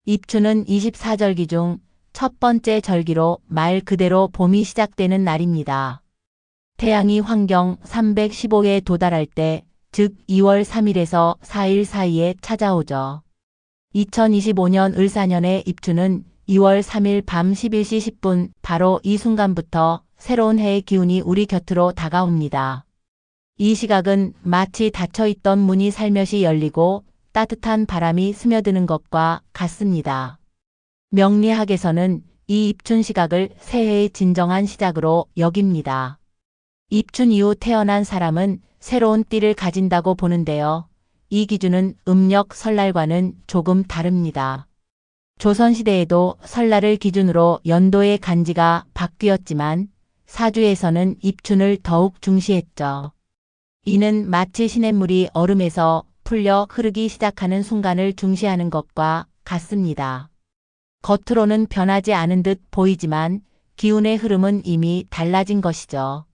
입춘은 24절기 중 첫 번째 절기로 말 그대로 봄이 시작되는 날입니다. 태양이 환경 315에 도달할 때, 즉 2월 3일에서 4일 사이에 찾아오죠. 2025년 을사년의 입춘은 2월 3일 밤 11시 10분, 바로 이 순간부터 새로운 해의 기운이 우리 곁으로 다가옵니다. 이 시각은 마치 닫혀있던 문이 살며시 열리고 따뜻한 바람이 스며드는 것과 같습니다. 명리학에서는 이 입춘 시각을 새해의 진정한 시작으로 여깁니다. 입춘 이후 태어난 사람은 새로운 띠를 가진다고 보는데요. 이 기준은 음력 설날과는 조금 다릅니다. 조선시대에도 설날을 기준으로 연도의 간지가 바뀌었지만 사주에서는 입춘을 더욱 중시했죠. 이는 마치 시냇물이 얼음에서 풀려 흐르기 시작하는 순간을 중시하는 것과 같습니다. 겉으로는 변하지 않은 듯 보이지만 기운의 흐름은 이미 달라진 것이죠.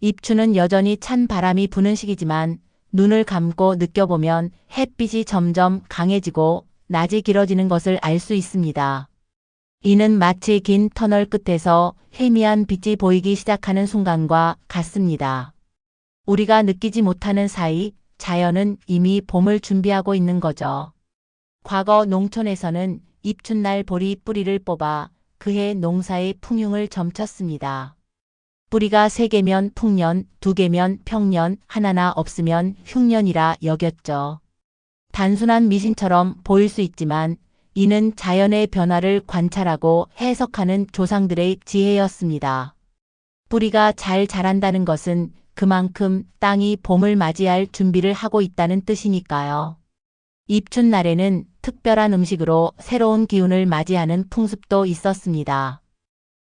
입춘은 여전히 찬 바람이 부는 시기지만 눈을 감고 느껴보면 햇빛이 점점 강해지고 낮이 길어지는 것을 알 수 있습니다. 이는 마치 긴 터널 끝에서 희미한 빛이 보이기 시작하는 순간과 같습니다. 우리가 느끼지 못하는 사이 자연은 이미 봄을 준비하고 있는 거죠. 과거 농촌에서는 입춘날 보리 뿌리를 뽑아 그해 농사의 풍흉을 점쳤습니다. 뿌리가 3개면 풍년, 2개면 평년, 하나나 없으면 흉년이라 여겼죠. 단순한 미신처럼 보일 수 있지만 이는 자연의 변화를 관찰하고 해석하는 조상들의 지혜였습니다. 뿌리가 잘 자란다는 것은 그만큼 땅이 봄을 맞이할 준비를 하고 있다는 뜻이니까요. 입춘날에는 특별한 음식으로 새로운 기운을 맞이하는 풍습도 있었습니다.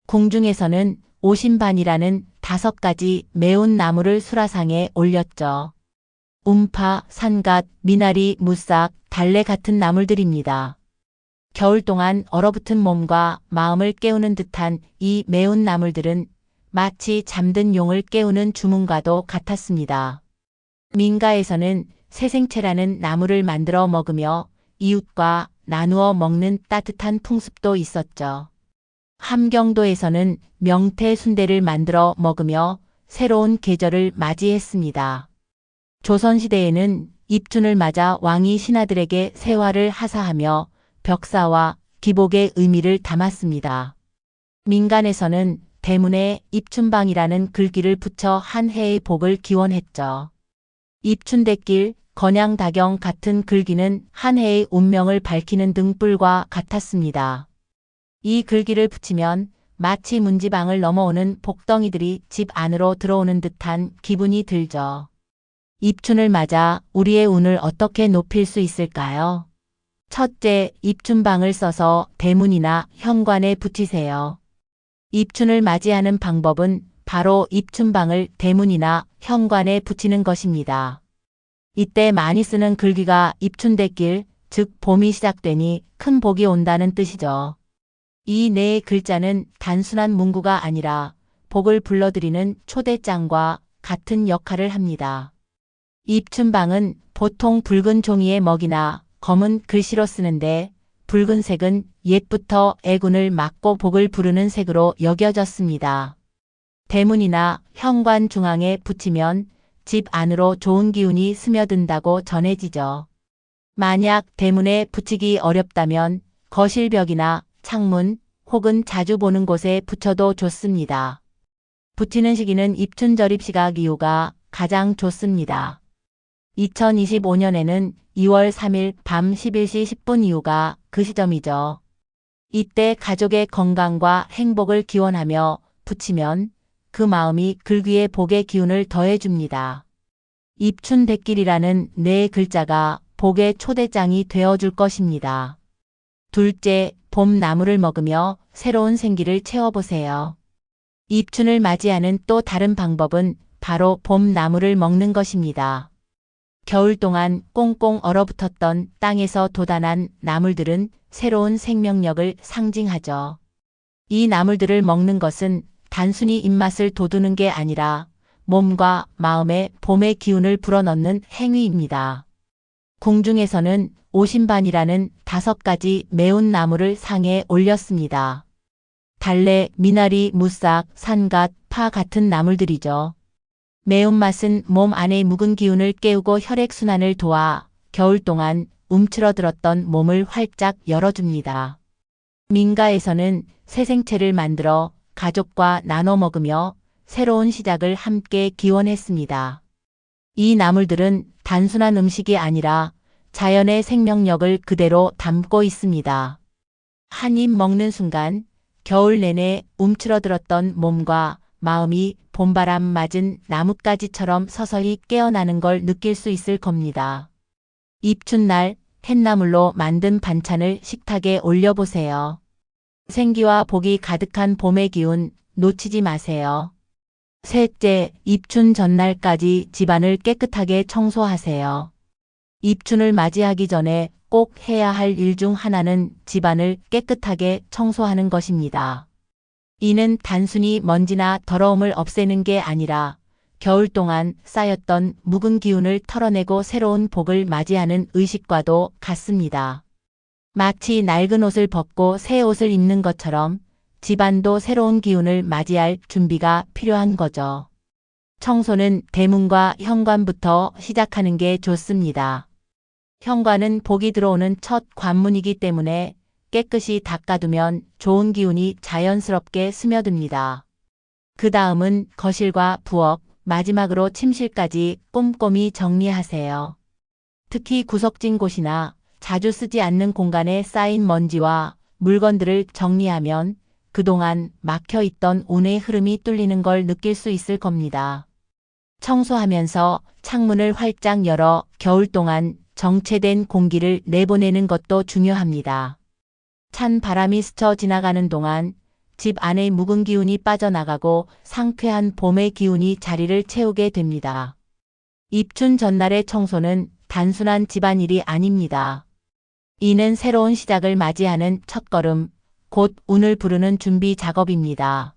궁중에서는 오신반이라는 5가지 매운 나물을 수라상에 올렸죠. 움파, 산갓, 미나리, 무싹, 달래 같은 나물들입니다. 겨울 동안 얼어붙은 몸과 마음을 깨우는 듯한 이 매운 나물들은 마치 잠든 용을 깨우는 주문과도 같았습니다. 민가에서는 새생채라는 나물을 만들어 먹으며 이웃과 나누어 먹는 따뜻한 풍습도 있었죠. 함경도에서는 명태 순대를 만들어 먹으며 새로운 계절을 맞이했습니다. 조선시대에는 입춘을 맞아 왕이 신하들에게 세화를 하사하며 벽사와 기복의 의미를 담았습니다. 민간에서는 대문에 입춘방이라는 글귀를 붙여 한 해의 복을 기원했죠. 입춘대길, 건양다경 같은 글귀는 한 해의 운명을 밝히는 등불과 같았습니다. 이 글귀를 붙이면 마치 문지방을 넘어오는 복덩이들이 집 안으로 들어오는 듯한 기분이 들죠. 입춘을 맞아 우리의 운을 어떻게 높일 수 있을까요? 첫째, 입춘방을 써서 대문이나 현관에 붙이세요. 입춘을 맞이하는 방법은 바로 입춘방을 대문이나 현관에 붙이는 것입니다. 이때 많이 쓰는 글귀가 입춘대길, 즉 봄이 시작되니 큰 복이 온다는 뜻이죠. 이 네 글자는 단순한 문구가 아니라 복을 불러들이는 초대장과 같은 역할을 합니다. 입춘방은 보통 붉은 종이에 먹이나 검은 글씨로 쓰는데 붉은색은 옛부터 애군을 막고 복을 부르는 색으로 여겨졌습니다. 대문이나 현관 중앙에 붙이면 집 안으로 좋은 기운이 스며든다고 전해지죠. 만약 대문에 붙이기 어렵다면 거실벽이나 창문 혹은 자주 보는 곳에 붙여도 좋습니다. 붙이는 시기는 입춘절입 시각 이후가 가장 좋습니다. 2025년에는 2월 3일 밤 11시 10분 이후가 그 시점이죠. 이때 가족의 건강과 행복을 기원하며 붙이면 그 마음이 글귀의 복의 기운을 더해줍니다. 입춘대길이라는 네 글자가 복의 초대장이 되어줄 것입니다. 둘째, 봄나물을 먹으며 새로운 생기를 채워보세요. 입춘을 맞이하는 또 다른 방법은 바로 봄나물을 먹는 것입니다. 겨울 동안 꽁꽁 얼어붙었던 땅에서 돋아난 나물들은 새로운 생명력을 상징하죠. 이 나물들을 먹는 것은 단순히 입맛을 돋우는 게 아니라 몸과 마음에 봄의 기운을 불어넣는 행위입니다. 궁중에서는 오신반이라는 5가지 매운 나무를 상에 올렸습니다. 달래, 미나리, 무싹, 산갓, 파 같은 나물들이죠. 매운맛은 몸 안의 묵은 기운을 깨우고 혈액순환을 도와 겨울 동안 움츠러들었던 몸을 활짝 열어줍니다. 민가에서는 새 생채를 만들어 가족과 나눠 먹으며 새로운 시작을 함께 기원했습니다. 이 나물들은 단순한 음식이 아니라 자연의 생명력을 그대로 담고 있습니다. 한 입 먹는 순간 겨울 내내 움츠러들었던 몸과 마음이 봄바람 맞은 나뭇가지처럼 서서히 깨어나는 걸 느낄 수 있을 겁니다. 입춘날 햇나물로 만든 반찬을 식탁에 올려보세요. 생기와 복이 가득한 봄의 기운 놓치지 마세요. 셋째, 입춘 전날까지 집안을 깨끗하게 청소하세요. 입춘을 맞이하기 전에 꼭 해야 할 일 중 하나는 집안을 깨끗하게 청소하는 것입니다. 이는 단순히 먼지나 더러움을 없애는 게 아니라 겨울 동안 쌓였던 묵은 기운을 털어내고 새로운 복을 맞이하는 의식과도 같습니다. 마치 낡은 옷을 벗고 새 옷을 입는 것처럼 집안도 새로운 기운을 맞이할 준비가 필요한 거죠. 청소는 대문과 현관부터 시작하는 게 좋습니다. 현관은 복이 들어오는 첫 관문이기 때문에 깨끗이 닦아두면 좋은 기운이 자연스럽게 스며듭니다. 그 다음은 거실과 부엌, 마지막으로 침실까지 꼼꼼히 정리하세요. 특히 구석진 곳이나 자주 쓰지 않는 공간에 쌓인 먼지와 물건들을 정리하면 그동안 막혀있던 운의 흐름이 뚫리는 걸 느낄 수 있을 겁니다. 청소하면서 창문을 활짝 열어 겨울 동안 정체된 공기를 내보내는 것도 중요합니다. 찬 바람이 스쳐 지나가는 동안 집 안의 묵은 기운이 빠져나가고 상쾌한 봄의 기운이 자리를 채우게 됩니다. 입춘 전날의 청소는 단순한 집안일이 아닙니다. 이는 새로운 시작을 맞이하는 첫걸음, 곧 운을 부르는 준비 작업입니다.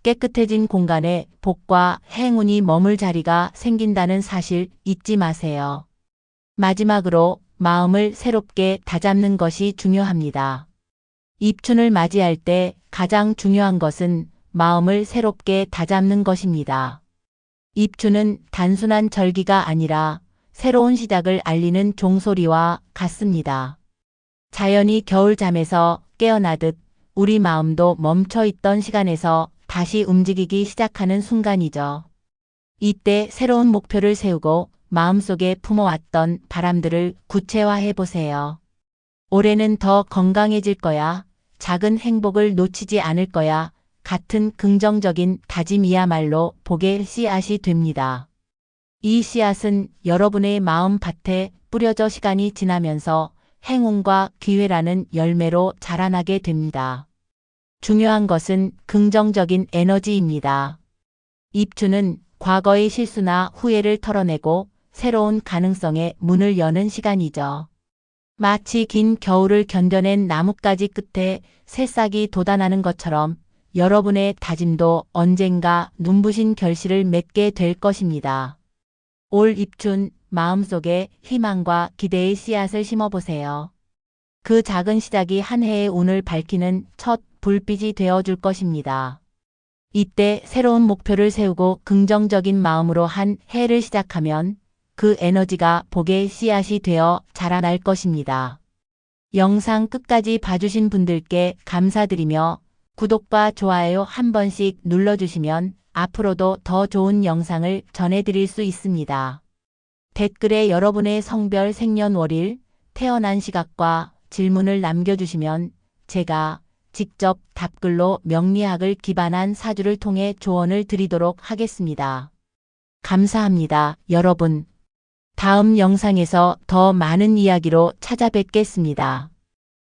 깨끗해진 공간에 복과 행운이 머물 자리가 생긴다는 사실 잊지 마세요. 마지막으로 마음을 새롭게 다잡는 것이 중요합니다. 입춘을 맞이할 때 가장 중요한 것은 마음을 새롭게 다잡는 것입니다. 입춘은 단순한 절기가 아니라 새로운 시작을 알리는 종소리와 같습니다. 자연이 겨울잠에서 깨어나듯 우리 마음도 멈춰있던 시간에서 다시 움직이기 시작하는 순간이죠. 이때 새로운 목표를 세우고 마음속에 품어왔던 바람들을 구체화해 보세요. 올해는 더 건강해질 거야. 작은 행복을 놓치지 않을 거야. 같은 긍정적인 다짐이야말로 복의 씨앗이 됩니다. 이 씨앗은 여러분의 마음 밭에 뿌려져 시간이 지나면서 행운과 기회라는 열매로 자라나게 됩니다. 중요한 것은 긍정적인 에너지입니다. 입춘은 과거의 실수나 후회를 털어내고 새로운 가능성의 문을 여는 시간이죠. 마치 긴 겨울을 견뎌낸 나뭇가지 끝에 새싹이 돋아나는 것처럼 여러분의 다짐도 언젠가 눈부신 결실을 맺게 될 것입니다. 올 입춘 마음속에 희망과 기대의 씨앗을 심어보세요. 그 작은 시작이 한 해의 운을 밝히는 첫 불빛이 되어줄 것입니다. 이때 새로운 목표를 세우고 긍정적인 마음으로 한 해를 시작하면 그 에너지가 복의 씨앗이 되어 자라날 것입니다. 영상 끝까지 봐주신 분들께 감사드리며 구독과 좋아요 한 번씩 눌러주시면 앞으로도 더 좋은 영상을 전해드릴 수 있습니다. 댓글에 여러분의 성별 생년월일, 태어난 시각과 질문을 남겨주시면 제가 직접 답글로 명리학을 기반한 사주를 통해 조언을 드리도록 하겠습니다. 감사합니다, 여러분. 다음 영상에서 더 많은 이야기로 찾아뵙겠습니다.